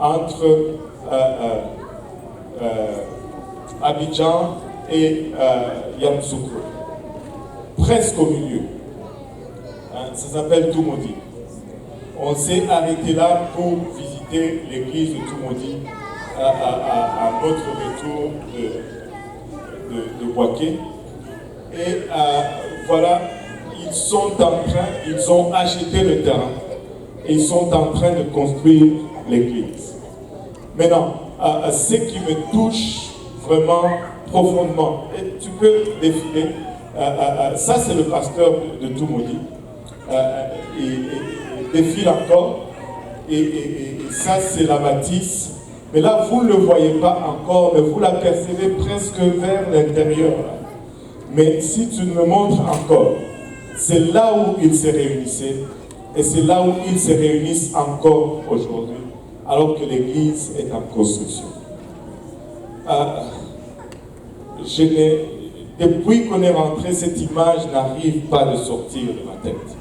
entre Abidjan et Yamoussoukro, presque au milieu. Ça s'appelle Toumoudi. On s'est arrêté là pour visiter l'église de Toumoudi à notre retour de Boaké. Et voilà, ils ont acheté le terrain et ils sont en train de construire l'église. Maintenant, ce qui me touche vraiment profondément, et tu peux défiler, ça c'est le pasteur de Toumoudi, il défile encore, et ça c'est la bâtisse, mais là vous ne le voyez pas encore, mais vous l'apercevez presque vers l'intérieur. Mais si tu me montres encore, c'est là où ils se réunissaient, et c'est là où ils se réunissent encore aujourd'hui, alors que l'église est en construction. Depuis qu'on est rentré, cette image n'arrive pas de sortir de ma tête.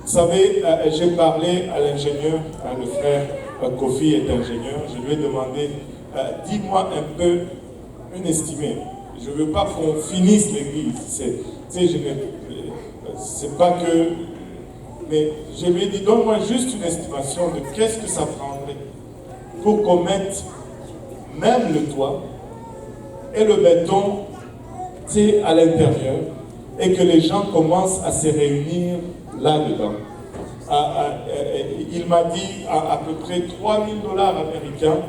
Vous savez, j'ai parlé à l'ingénieur, le frère Kofi est ingénieur, je lui ai demandé, dis-moi un peu une estimée. Je ne veux pas qu'on finisse l'église, c'est pas que... Mais je lui ai dit, donne-moi juste une estimation de qu'est-ce que ça prendrait pour qu'on mette même le toit et le béton à l'intérieur et que les gens commencent à se réunir là-dedans. Il m'a dit à peu près $3 000 américains,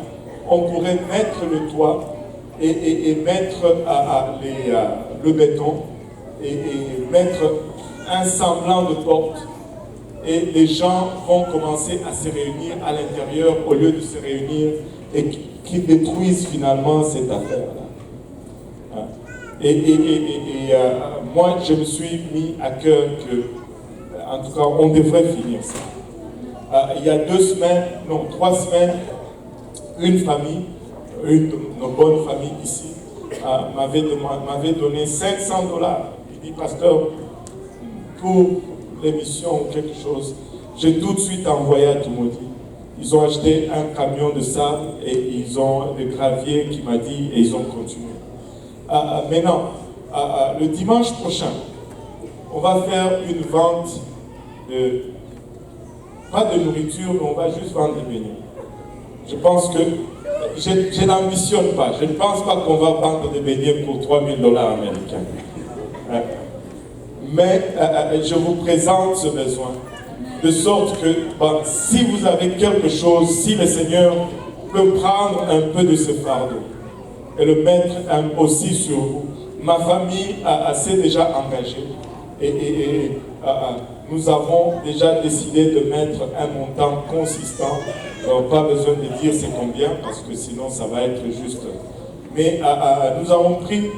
on pourrait mettre le toit et mettre le béton et mettre un semblant de porte. Et les gens vont commencer à se réunir à l'intérieur au lieu de se réunir et qui détruisent finalement cette affaire-là. Moi, je me suis mis à cœur que, en tout cas, on devrait finir ça. Il y a 3 semaines, une famille, une de nos bonnes familles ici, m'avait donné $500. Il dit, pasteur, pour l'émission ou quelque chose, j'ai tout de suite envoyé à Toumoudi. Ils ont acheté un camion de sable et ils ont le gravier qui m'a dit et ils ont continué. Maintenant, le dimanche prochain, on va faire une vente pas de nourriture, mais on va juste vendre des beignets. Je pense que je n'ambitionne pas. Je ne pense pas qu'on va vendre des beignets pour $3 000 américains. Mais je vous présente ce besoin. De sorte que si vous avez quelque chose, si le Seigneur peut prendre un peu de ce fardeau et le mettre aussi sur vous. Ma famille s'est déjà engagée et nous avons déjà décidé de mettre un montant consistant. Pas besoin de dire c'est combien parce que sinon ça va être juste. Mais nous avons pris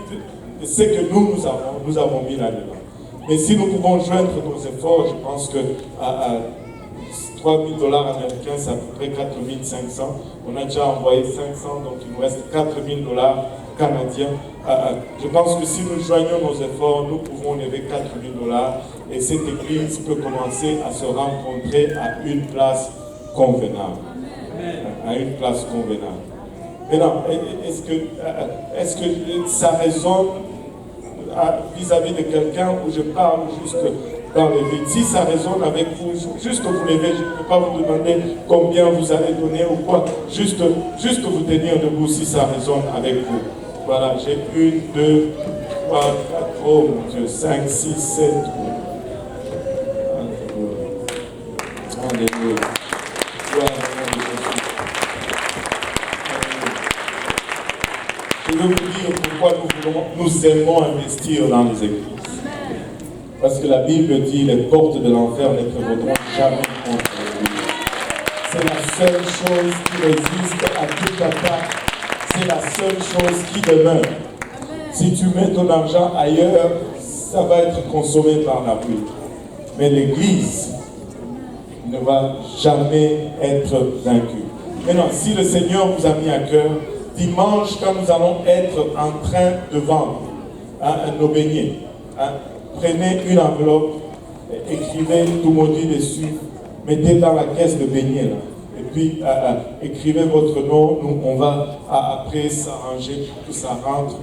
ce que nous avons mis là-dedans. Mais si nous pouvons joindre nos efforts, je pense que $3 000 américains, c'est à peu près 4 500. On a déjà envoyé 500, donc il nous reste $4 000 canadiens. Je pense que si nous joignons nos efforts, nous pouvons lever $4 000 et cette église peut commencer à se rencontrer à une place convenable. À une place convenable. Maintenant, est-ce que ça résonne vis-à-vis de quelqu'un où je parle juste dans le vide? Si ça résonne avec vous, juste vous levez, je ne peux pas vous demander combien vous allez donner ou quoi, juste vous tenir debout si ça résonne avec vous. Voilà, j'ai 1, 2, 3, 4, oh mon Dieu, 5, 6, 7. Alléluia. Je veux vous dire pourquoi nous aimons investir dans les églises. Parce que la Bible dit les portes de l'enfer ne prévaudront jamais contre l'église. C'est la seule chose qui résiste à toute attaque. C'est la seule chose qui demeure. Si tu mets ton argent ailleurs, ça va être consommé par la pluie. Mais l'église ne va jamais être vaincue. Maintenant, si le Seigneur vous a mis à cœur, dimanche, quand nous allons être en train de vendre nos beignets, prenez une enveloppe, écrivez Toumoudi dessus, mettez dans la caisse de beignets là, et puis écrivez votre nom. Nous, on va après s'arranger pour que ça rentre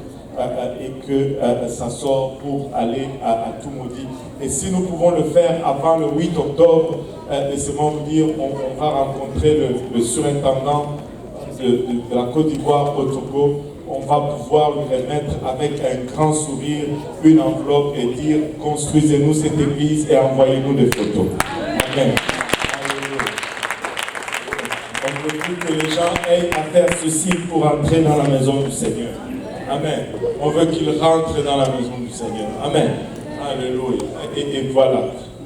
et que ça sort pour aller à tout maudit. Et si nous pouvons le faire avant le 8 octobre, laissez-moi vous dire, on va rencontrer le surintendant de la Côte d'Ivoire au Togo. On va pouvoir lui remettre avec un grand sourire une enveloppe et dire construisez-nous cette église et envoyez-nous des photos. Amen. On veut plus que les gens aient à faire ceci pour entrer dans la maison du Seigneur. Amen. On veut qu'ils rentrent dans la maison du Seigneur. Amen. Alléluia. Et voilà.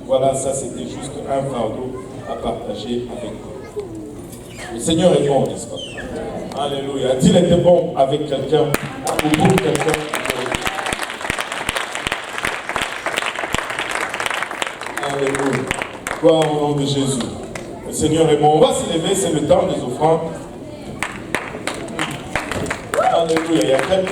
Voilà, ça c'était juste un fardeau à partager avec vous. Le Seigneur est bon, n'est-ce pas? Alléluia. A-t-il été bon avec quelqu'un ou pour quelqu'un? Alléluia. Gloire au nom de Jésus. Le Seigneur est bon. On va se lever, c'est le temps des offrandes. Alléluia. Il y a quelques